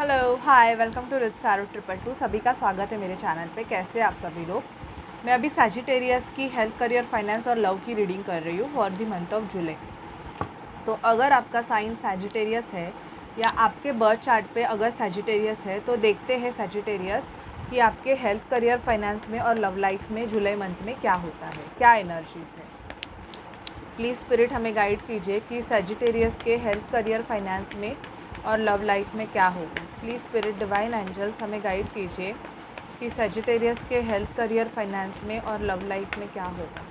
Hello hi welcome to rich सारो 222। सभी का स्वागत है मेरे चैनल पे। कैसे आप सभी लोग। मैं अभी सैजिटेरियस की हेल्थ, करियर, फाइनेंस और लव की रीडिंग कर रही हूँ फॉर द मंथ ऑफ जुलाई। तो अगर आपका साइन सैजिटेरियस है या आपके बर्थ चार्ट पे अगर सैजिटेरियस है तो देखते हैं सैजिटेरियस कि आपके हेल्थ, करियर, फाइनेंस में और लव लाइफ में जुलाई मंथ में क्या होता है, क्या एनर्जीज है। प्लीज़ स्पिरिट हमें गाइड कीजिए कि सैजिटेरियस के हेल्थ, करियर, फाइनेंस में और लव लाइफ में क्या होगा। प्लीज़ स्पिरिट डिवाइन एंजल्स हमें गाइड कीजिए कि सैजिटेरियस के हेल्थ, करियर, फाइनेंस में और लव लाइफ में क्या होगा।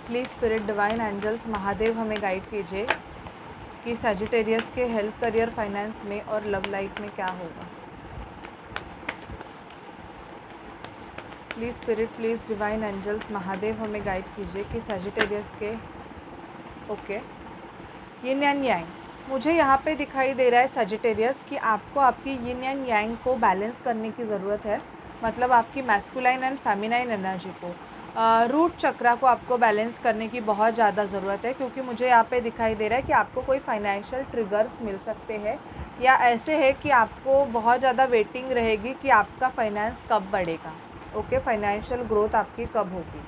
Please spirit divine angels Mahadev हमें गाइड कीजिए कि सैजिटेरियस के हेल्थ, करियर, फाइनेंस में और लव लाइफ में क्या होगा। Please spirit, please divine angels Mahadev हमें गाइड कीजिए कि सैजिटेरियस के यिन एंड यांग। मुझे यहाँ पे दिखाई दे रहा है सजिटेरियस कि आपको आपकी यिन एंड यांग को बैलेंस करने की ज़रूरत है। मतलब आपकी मैस्कुलाइन एंड फेमिनाइन एनर्जी को, रूट चक्रा को आपको बैलेंस करने की बहुत ज़्यादा ज़रूरत है। क्योंकि मुझे यहाँ पे दिखाई दे रहा है कि आपको कोई फाइनेंशियल ट्रिगर्स मिल सकते हैं या ऐसे है कि आपको बहुत ज़्यादा वेटिंग रहेगी कि आपका फाइनेंस कब बढ़ेगा। फाइनेंशियल ग्रोथ आपकी कब होगी।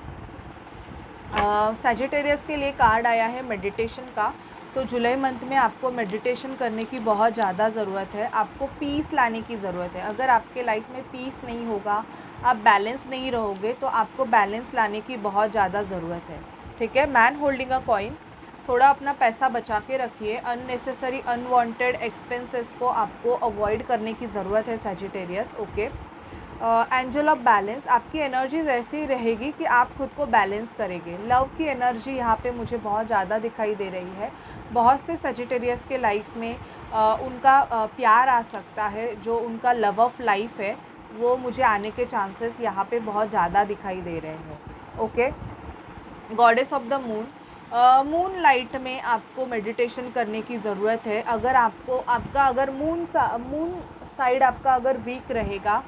सैजिटेरियस के लिए कार्ड आया है मेडिटेशन का। तो जुलाई मंथ में आपको मेडिटेशन करने की बहुत ज़्यादा ज़रूरत है। आपको पीस लाने की ज़रूरत है। अगर आपके लाइफ में पीस नहीं होगा, आप बैलेंस नहीं रहोगे, तो आपको बैलेंस लाने की बहुत ज़्यादा ज़रूरत है। ठीक है। Man holding a coin. थोड़ा अपना पैसा बचा के रखिए। अननेसेसरी अनवांटेड एक्सपेंसेस को आपको अवॉइड करने की ज़रूरत है सैजिटेरियस। Angel of balance. आपकी एनर्जीज ऐसी रहेगी कि आप खुद को बैलेंस करेंगे। लव की एनर्जी यहाँ पे मुझे बहुत ज़्यादा दिखाई दे रही है। बहुत से सजिटेरियस के लाइफ में उनका प्यार आ सकता है, जो उनका लव ऑफ लाइफ है वो मुझे आने के चांसेस यहाँ पे बहुत ज़्यादा दिखाई दे रहे हैं। Goddess of the moon. Moon light में आपको मेडिटेशन करने की ज़रूरत है। अगर आपका अगर मून साइड आपका अगर वीक रहेगा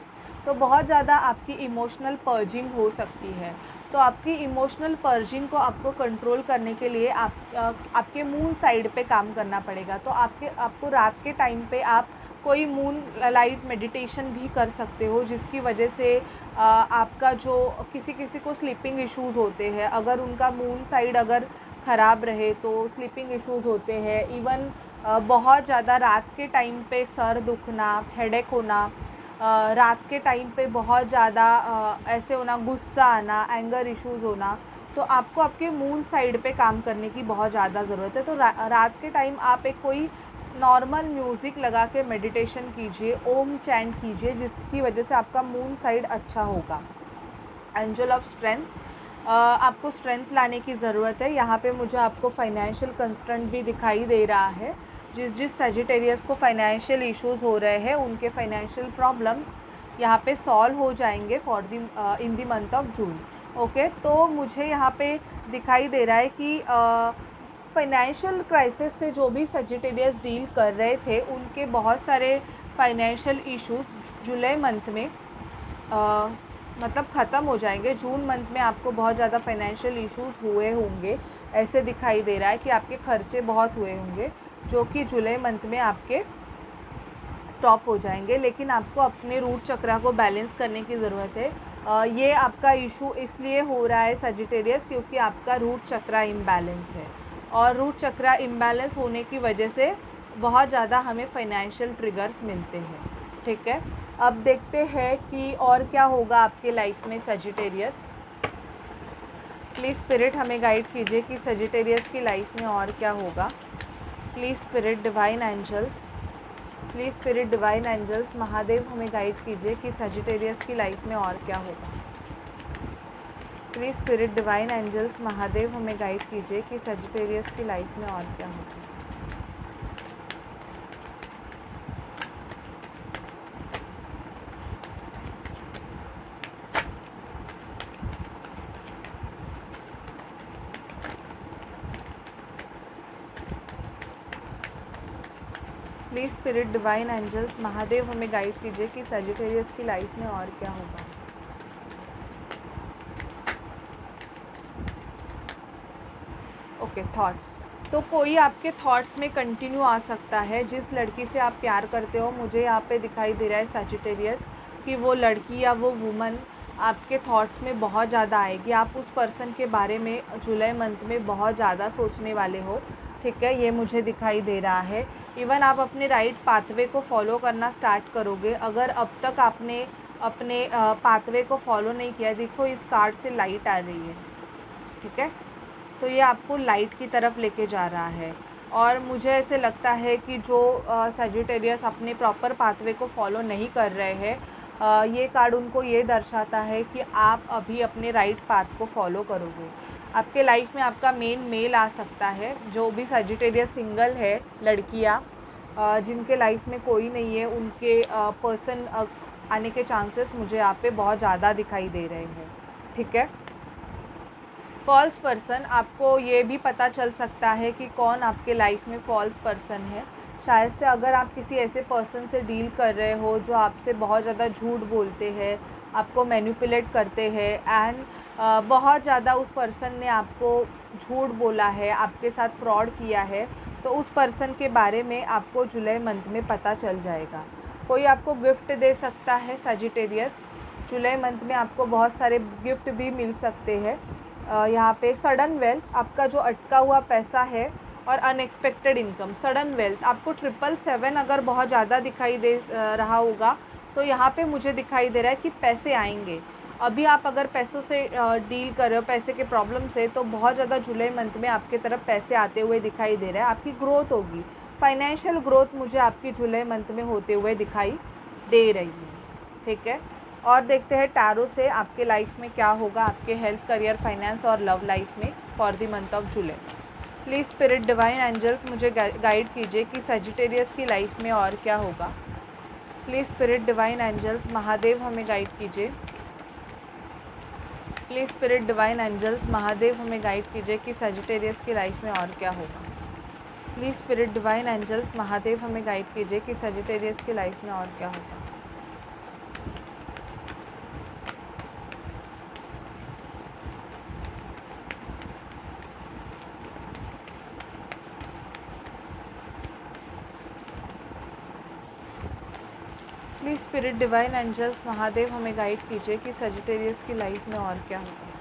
तो बहुत ज़्यादा आपकी इमोशनल पर्जिंग हो सकती है। तो आपकी इमोशनल पर्जिंग को आपको कंट्रोल करने के लिए आपके मून साइड पे काम करना पड़ेगा। तो आपको रात के टाइम पे आप कोई मून लाइट मेडिटेशन भी कर सकते हो, जिसकी वजह से आपका जो किसी को स्लीपिंग इश्यूज़ होते हैं, अगर उनका मून साइड अगर ख़राब रहे तो स्लीपिंग इश्यूज़ होते हैं। इवन बहुत ज़्यादा रात के टाइम पे सर दुखना, हेडेक होना, रात के टाइम पे बहुत ज़्यादा ऐसे होना, गुस्सा आना, एंगर इश्यूज़ होना। तो आपको आपके मून साइड पे काम करने की बहुत ज़्यादा ज़रूरत है। तो रात के टाइम आप एक कोई नॉर्मल म्यूज़िक लगा के मेडिटेशन कीजिए, ओम चैंट कीजिए, जिसकी वजह से आपका मून साइड अच्छा होगा। Angel of strength. आपको स्ट्रेंथ लाने की ज़रूरत है। यहाँ पे मुझे आपको फाइनेंशियल कंस्ट्रेंट भी दिखाई दे रहा है। जिस सजिटेरियस को फाइनेंशियल इश्यूज़ हो रहे हैं, उनके फाइनेंशियल प्रॉब्लम्स यहाँ पे सॉल्व हो जाएंगे in the month of June. तो मुझे यहाँ पे दिखाई दे रहा है कि फाइनेंशियल क्राइसिस से जो भी सजिटेरियस डील कर रहे थे, उनके बहुत सारे फाइनेंशियल इश्यूज़ जुलाई मंथ में मतलब ख़त्म हो जाएंगे। जून मंथ में आपको बहुत ज़्यादा फाइनेंशियल इश्यूज़ हुए होंगे, ऐसे दिखाई दे रहा है कि आपके खर्चे बहुत हुए होंगे, जो कि जुलाई मंथ में आपके स्टॉप हो जाएंगे। लेकिन आपको अपने रूट चक्रा को बैलेंस करने की ज़रूरत है। ये आपका इशू इसलिए हो रहा है सजिटेरियस, क्योंकि आपका रूट चक्रा इम्बैलेंस है, और रूट चक्रा इम्बैलेंस होने की वजह से बहुत ज़्यादा हमें फाइनेंशियल ट्रिगर्स मिलते हैं। ठीक है। अब देखते हैं कि और क्या होगा आपके लाइफ में सजिटेरियस। प्लीज़ स्पिरिट हमें गाइड कीजिए कि सजिटेरियस की लाइफ में और क्या होगा। Please spirit divine angels, please spirit divine angels Mahadev हमें गाइड कीजिए कि सजिटेरियस की लाइफ में और क्या होगा। Please spirit divine angels Mahadev हमें गाइड कीजिए कि सजिटेरियस की लाइफ में और क्या होगा। Please spirit divine angels Mahadev हमें गाइड कीजिए कि सजिटेरियस की लाइफ में और क्या होगा। थॉट्स। तो कोई आपके थॉट्स में कंटिन्यू आ सकता है। जिस लड़की से आप प्यार करते हो, मुझे यहाँ पे दिखाई दे रहा है सजिटेरियस कि वो लड़की या वो वुमन आपके थॉट्स में बहुत ज़्यादा आएगी। आप उस पर्सन के बारे में जुलाई मंथ में बहुत ज़्यादा सोचने वाले हो, ठीक है, ये मुझे दिखाई दे रहा है। इवन आप अपने राइट पाथवे को फॉलो करना स्टार्ट करोगे। अगर अब तक आपने अपने पाथवे को फॉलो नहीं किया, देखो इस कार्ड से लाइट आ रही है, ठीक है, तो ये आपको लाइट की तरफ लेके जा रहा है। और मुझे ऐसे लगता है कि जो सजिटेरियस अपने प्रॉपर पाथवे को फॉलो नहीं कर रहे हैं, ये कार्ड उनको ये दर्शाता है कि आप अभी अपने राइट पाथ को फॉलो करोगे। आपके लाइफ में आपका मेन मेल आ सकता है। जो भी सजिटेरियस सिंगल है, लड़कियाँ जिनके लाइफ में कोई नहीं है, उनके पर्सन आने के चांसेस मुझे यहाँ पे बहुत ज़्यादा दिखाई दे रहे हैं, ठीक है। फॉल्स पर्सन, आपको ये भी पता चल सकता है कि कौन आपके लाइफ में फॉल्स पर्सन है। शायद से अगर आप किसी ऐसे पर्सन से डील कर रहे हो जो आपसे बहुत ज़्यादा झूठ बोलते हैं, आपको मैनिपुलेट करते हैं एंड बहुत ज़्यादा उस पर्सन ने आपको झूठ बोला है, आपके साथ फ्रॉड किया है, तो उस पर्सन के बारे में आपको जुलाई मंथ में पता चल जाएगा। कोई आपको गिफ्ट दे सकता है सजिटेरियस। जुलाई मंथ में आपको बहुत सारे गिफ्ट भी मिल सकते हैं। यहाँ पे सडन वेल्थ, आपका जो अटका हुआ पैसा है, और अनएक्सपेक्टेड इनकम। सडन वेल्थ आपको 777 अगर बहुत ज़्यादा दिखाई दे रहा होगा, तो यहाँ पे मुझे दिखाई दे रहा है कि पैसे आएंगे। अभी आप अगर पैसों से डील कर रहे हो, पैसे के प्रॉब्लम से, तो बहुत ज़्यादा जुलाई मंथ में आपके तरफ पैसे आते हुए दिखाई दे रहा है। आपकी ग्रोथ होगी, फाइनेंशियल ग्रोथ मुझे आपकी जुलाई मंथ में होते हुए दिखाई दे रही है, ठीक है। और देखते हैं टैरो से आपके लाइफ में क्या होगा, आपके हेल्थ, करियर, फाइनेंस और लव लाइफ में for the month of July. Please spirit divine angels मुझे गाइड कीजिए कि सजिटेरियस की लाइफ में और क्या होगा। Please spirit divine angels, Mahadev हमें गाइड कीजिए। Please spirit divine angels, Mahadev हमें गाइड कीजिए कि सजिटेरियस की लाइफ में और क्या होगा। Please spirit divine angels, Mahadev हमें गाइड कीजिए कि सजिटेरियस की लाइफ में और क्या होगा। Please spirit divine angels, Mahadev हमें गाइड कीजिए कि सजिटेरियस की लाइफ में और क्या होगा।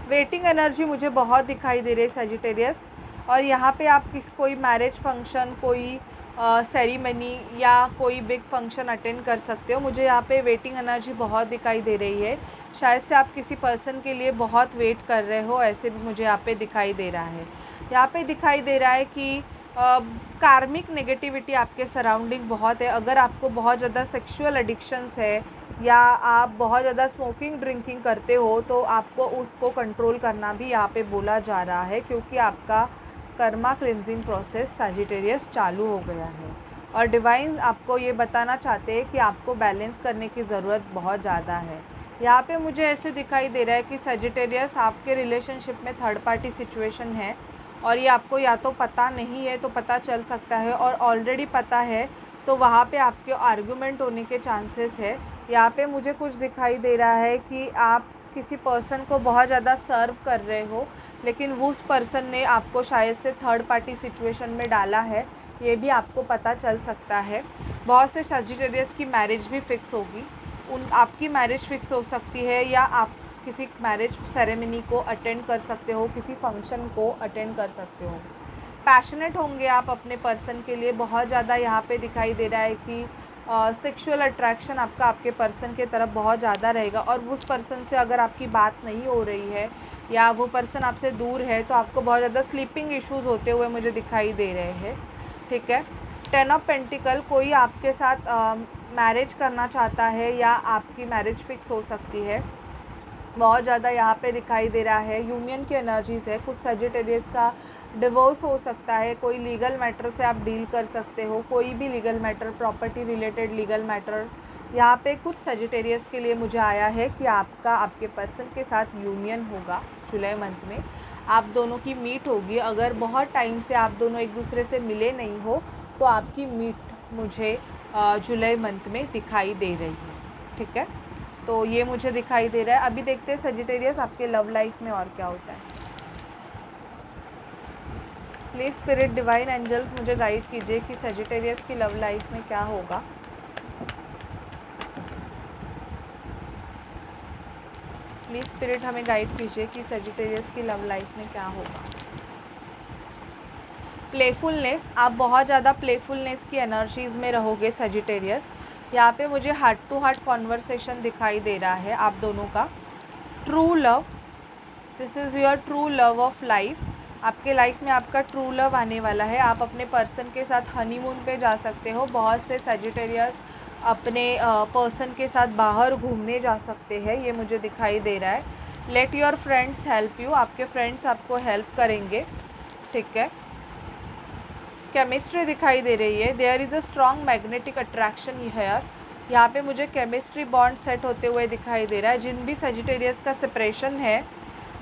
वेटिंग एनर्जी मुझे बहुत दिखाई दे रही है सजिटेरियस। और यहाँ पे आप कोई मैरिज फंक्शन, कोई सेरेमनी या कोई बिग फंक्शन अटेंड कर सकते हो। मुझे यहाँ पे वेटिंग एनर्जी बहुत दिखाई दे रही है। शायद से आप किसी पर्सन के लिए बहुत वेट कर रहे हो, ऐसे भी मुझे यहाँ पे दिखाई दे रहा है। यहाँ पे दिखाई दे रहा है कि कार्मिक नेगेटिविटी आपके सराउंडिंग बहुत है। अगर आपको बहुत ज़्यादा सेक्सुअल एडिक्शंस है या आप बहुत ज़्यादा स्मोकिंग ड्रिंकिंग करते हो, तो आपको उसको कंट्रोल करना भी यहाँ पे बोला जा रहा है, क्योंकि आपका कर्मा क्लिनजिंग प्रोसेस सजिटेरियस चालू हो गया है। और डिवाइन आपको ये बताना चाहते हैं कि आपको बैलेंस करने की ज़रूरत बहुत ज़्यादा है। यहाँ पे मुझे ऐसे दिखाई दे रहा है कि सजिटेरियस आपके रिलेशनशिप में थर्ड पार्टी सिचुएशन है, और ये आपको या तो पता नहीं है तो पता चल सकता है, और ऑलरेडी पता है तो वहाँ पे आपके आर्गुमेंट होने के चांसेस है। यहाँ पे मुझे कुछ दिखाई दे रहा है कि आप किसी पर्सन को बहुत ज़्यादा सर्व कर रहे हो, लेकिन वो उस पर्सन ने आपको शायद से थर्ड पार्टी सिचुएशन में डाला है, ये भी आपको पता चल सकता है। बहुत से सजिटेरियस की मैरिज भी फ़िक्स होगी, आपकी मैरिज फ़िक्स हो सकती है, या आप किसी मैरिज सेरेमनी को अटेंड कर सकते हो, किसी फंक्शन को अटेंड कर सकते हो। पैशनेट होंगे आप अपने पर्सन के लिए बहुत ज़्यादा। यहाँ पे दिखाई दे रहा है कि सेक्सुअल अट्रैक्शन आपका आपके पर्सन के तरफ बहुत ज़्यादा रहेगा, और उस पर्सन से अगर आपकी बात नहीं हो रही है या वो पर्सन आपसे दूर है, तो आपको बहुत ज़्यादा स्लीपिंग इश्यूज़ होते हुए मुझे दिखाई दे रहे हैं, ठीक है। 10 ऑफ पेंटिकल, कोई आपके साथ मैरिज करना चाहता है या आपकी मैरिज फ़िक्स हो सकती है, बहुत ज़्यादा यहाँ पे दिखाई दे रहा है। यूनियन की एनर्जीज़ है। कुछ सजिटेरियस का डिवोर्स हो सकता है, कोई लीगल मैटर से आप डील कर सकते हो, कोई भी legal matter, property related legal matter. यहाँ पे कुछ सजिटेरियस के लिए मुझे आया है कि आपका आपके पर्सन के साथ यूनियन होगा जुलाई मंथ में, आप दोनों की मीट होगी। अगर बहुत टाइम से आप दोनों एक दूसरे से मिले नहीं हो, तो आपकी मीट मुझे जुलाई मंथ में दिखाई दे रही है, ठीक है। तो ये मुझे दिखाई दे रहा है। अभी देखते हैं सजिटेरियस आपके लव लाइफ में और क्या होता है। प्लीज़ स्पिरिट डिवाइन एंजल्स मुझे गाइड कीजिए कि सजिटेरियस की लव लाइफ में क्या होगा। प्लीज़ स्पिरिट हमें गाइड कीजिए कि सजिटेरियस की लव लाइफ में क्या होगा। प्लेफुलनेस, आप बहुत ज़्यादा प्लेफुलनेस की एनर्जीज़ में रहोगे सजिटेरियस। यहाँ पे मुझे हार्ट टू हार्ट कॉन्वर्सेशन दिखाई दे रहा है आप दोनों का। True love, this is your true love of life. आपके लाइफ में आपका ट्रू लव आने वाला है। आप अपने पर्सन के साथ हनीमून पे जा सकते हो। बहुत से सजिटेरियस अपने पर्सन के साथ बाहर घूमने जा सकते हैं, ये मुझे दिखाई दे रहा है। Let your friends help you, आपके फ्रेंड्स आपको हेल्प करेंगे, ठीक है। केमिस्ट्री दिखाई दे रही है। There is a strong magnetic attraction here. यहाँ पे मुझे केमिस्ट्री बॉन्ड सेट होते हुए दिखाई दे रहा है। जिन भी सजिटेरियस का सेपरेशन है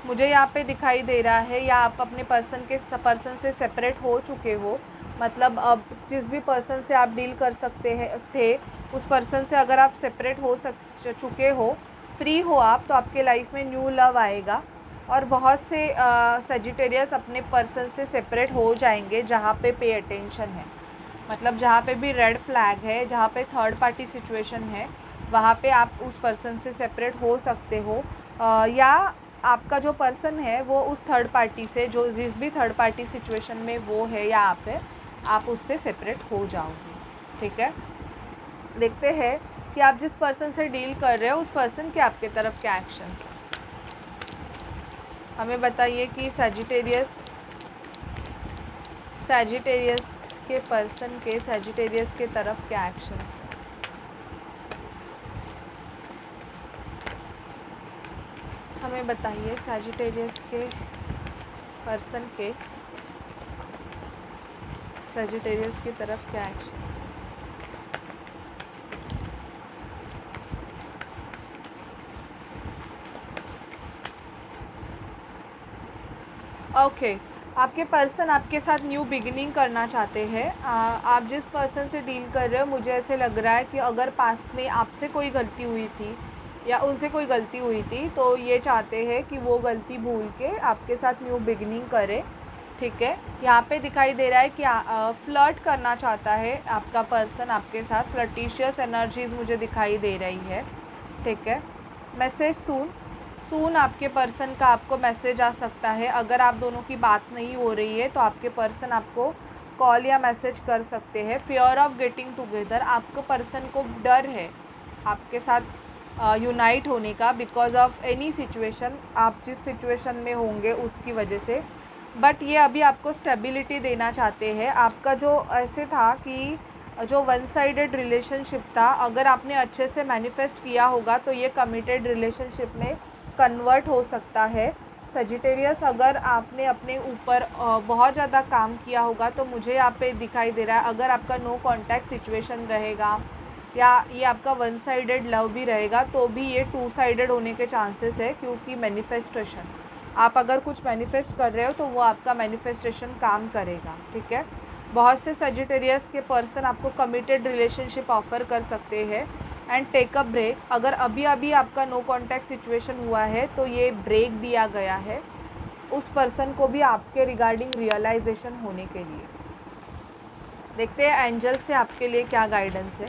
मुझे यहाँ पे दिखाई दे रहा है, या आप अपने पर्सन से सेपरेट हो चुके हो, मतलब अब जिस भी पर्सन से आप डील कर सकते हैं थे उस पर्सन से अगर आप सेपरेट हो चुके हो, फ्री हो आप, तो आपके लाइफ में न्यू लव आएगा। और बहुत से सजिटेरियस अपने पर्सन से सेपरेट हो जाएंगे जहाँ पे अटेंशन है, मतलब जहाँ पे भी रेड फ्लैग है, जहाँ पे थर्ड पार्टी सिचुएशन है, वहाँ पे आप उस पर्सन से सेपरेट हो सकते हो। या आपका जो पर्सन है वो उस थर्ड पार्टी से, जो जिस भी थर्ड पार्टी सिचुएशन में वो है या आप है, आप उससे सेपरेट हो जाओगे, ठीक है। देखते हैं कि आप जिस पर्सन से डील कर रहे हो उस पर्सन के आपके तरफ क्या एक्शंस हैं। हमें बताइए कि सजिटेरियस के पर्सन के सजिटेरियस के तरफ क्या एक्शंस हैं। हमें बताइए सजिटेरियस के पर्सन के सजिटेरियस की तरफ क्या एक्शंस हैं। ओके, आपके पर्सन आपके साथ न्यू बिगिनिंग करना चाहते हैं। आप जिस पर्सन से डील कर रहे हो, मुझे ऐसे लग रहा है कि अगर पास्ट में आपसे कोई गलती हुई थी या उनसे कोई गलती हुई थी, तो ये चाहते हैं कि वो गलती भूल के आपके साथ न्यू बिगिनिंग करे, ठीक है। यहाँ पे दिखाई दे रहा है कि फ्लर्ट करना चाहता है आपका पर्सन आपके साथ। फ्लर्टिशियस एनर्जीज़ मुझे दिखाई दे रही है, ठीक है। मैसेज सून आपके पर्सन का आपको मैसेज आ सकता है। अगर आप दोनों की बात नहीं हो रही है तो आपके पर्सन आपको कॉल या मैसेज कर सकते हैं। फियर ऑफ गेटिंग टुगेदर, आपको पर्सन को डर है आपके साथ यूनाइट होने का, बिकॉज ऑफ एनी सिचुएशन, आप जिस सिचुएशन में होंगे उसकी वजह से। बट ये अभी आपको स्टेबिलिटी देना चाहते हैं। आपका जो ऐसे था कि जो वन साइडेड रिलेशनशिप था, अगर आपने अच्छे से मैनिफेस्ट किया होगा तो ये कमिटेड रिलेशनशिप में कन्वर्ट हो सकता है। सजिटेरियस, अगर आपने अपने ऊपर बहुत ज़्यादा काम किया होगा तो मुझे यहाँ पे दिखाई दे रहा है, अगर आपका नो कॉन्टैक्ट सिचुएशन रहेगा या ये आपका वन साइडेड लव भी रहेगा तो भी ये टू साइडेड होने के चांसेस है, क्योंकि मैनिफेस्टेशन, आप अगर कुछ मैनिफेस्ट कर रहे हो तो वो आपका मैनिफेस्टेशन काम करेगा, ठीक है। बहुत से सजिटेरियस के पर्सन आपको कमिटेड रिलेशनशिप ऑफ़र कर सकते हैं। एंड टेक अ ब्रेक, अगर अभी अभी आपका नो कॉन्टैक्ट सिचुएशन हुआ है तो ये ब्रेक दिया गया है उस पर्सन को भी आपके रिगार्डिंग रियलाइजेशन होने के लिए। देखते हैं एंजल से आपके लिए क्या गाइडेंस है।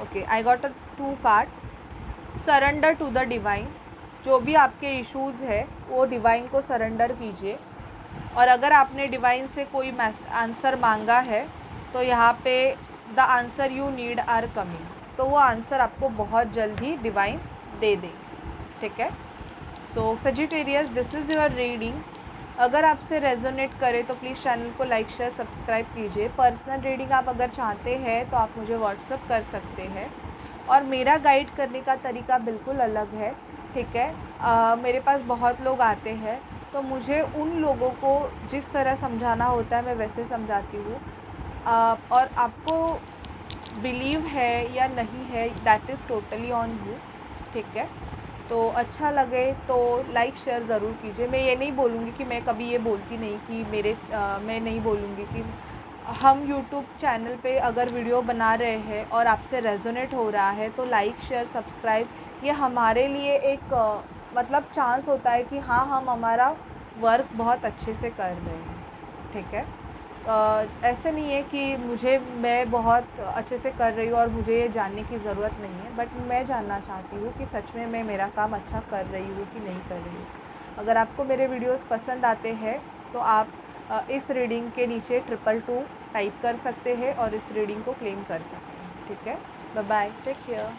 Okay, I got a 2 card, surrender to the divine. जो भी आपके इश्यूज़ है वो डिवाइन को सरेंडर कीजिए। और अगर आपने डिवाइन से कोई आंसर मांगा है तो यहाँ पे the answer you need are coming, तो वो आंसर आपको बहुत जल्द ही डिवाइन दे दे, ठीक है। So Sagittarius, this is your reading. अगर आपसे रेजोनेट करे तो प्लीज़ चैनल को लाइक शेयर सब्सक्राइब कीजिए। पर्सनल रीडिंग आप अगर चाहते हैं तो आप मुझे व्हाट्सअप कर सकते हैं, और मेरा गाइड करने का तरीका बिल्कुल अलग है, ठीक है। मेरे पास बहुत लोग आते हैं तो मुझे उन लोगों को जिस तरह समझाना होता है मैं वैसे समझाती हूँ। और आपको बिलीव है या नहीं है, that is totally on you, ठीक है। तो अच्छा लगे तो लाइक शेयर ज़रूर कीजिए। मैं ये नहीं बोलूँगी कि मैं कभी ये बोलती नहीं कि मैं नहीं बोलूँगी कि हम यूट्यूब चैनल पे अगर वीडियो बना रहे हैं और आपसे रेजोनेट हो रहा है तो लाइक शेयर सब्सक्राइब ये हमारे लिए एक मतलब चांस होता है कि हाँ हम हमारा वर्क बहुत अच्छे से कर रहे हैं, ठीक है। ऐसे नहीं है कि मैं बहुत अच्छे से कर रही हूँ और मुझे ये जानने की ज़रूरत नहीं है, बट मैं जानना चाहती हूँ कि सच में मैं मेरा काम अच्छा कर रही हूँ कि नहीं कर रही हूँ। अगर आपको मेरे वीडियोस पसंद आते हैं तो आप इस रीडिंग के नीचे 222 टाइप कर सकते हैं और इस रीडिंग को क्लेम कर सकते हैं, ठीक है। Bye bye, take care.